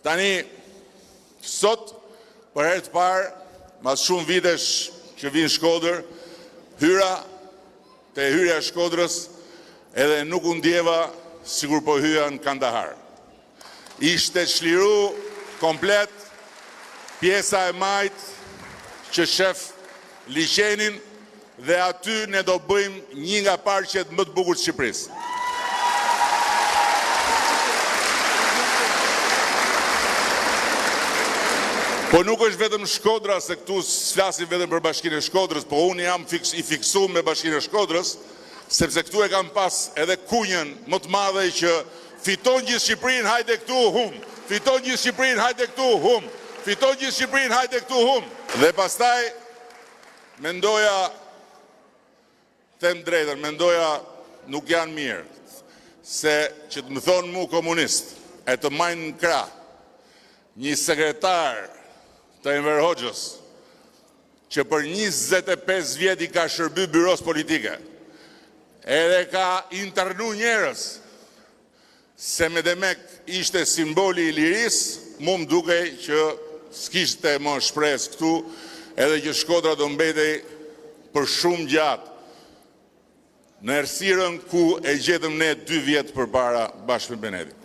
Tani, sot, për herë të parë, mas shumë vitesh që vinë Shkodër, hyra te hyrja e Shkodrës, edhe nuk u ndjeva sigur po hyja në Kandahar. Ishte çliru komplet pjesa e majt që shef liçenin dhe aty ne do bëjmë një nga parqet më të bukur të Shqipërisë. Po nuk është vetëm Shkodra, se këtu s'flasim vetëm për Bashkinë e Shkodrës, po unë jam i fiksuar me Bashkinë e Shkodrës, sepse këtu e kam pas edhe kunjën më të madhe që fiton gjithë Shqipërinë, hajde këtu hum. Fiton gjithë Shqipërinë, hajde këtu hum. Fiton gjithë Shqipërinë, hajde këtu hum. Dhe pastaj mendoja, them drejtën, mendoja nuk janë mirë, se që të më thonë mu komunist, e të majnë në krah një sekretar të Enver Hoxhës, që për 25 vjet i ka shërby byros politike, edhe ka internu njerëz, se me demek ishte simboli i lirisë, mu më dukej që s'kishte më shpresë këtu, edhe që Shkodra do mbetej për shumë gjatë në errësirën ku e gjetëm ne 2 vjet përpara bashkë me Benedit.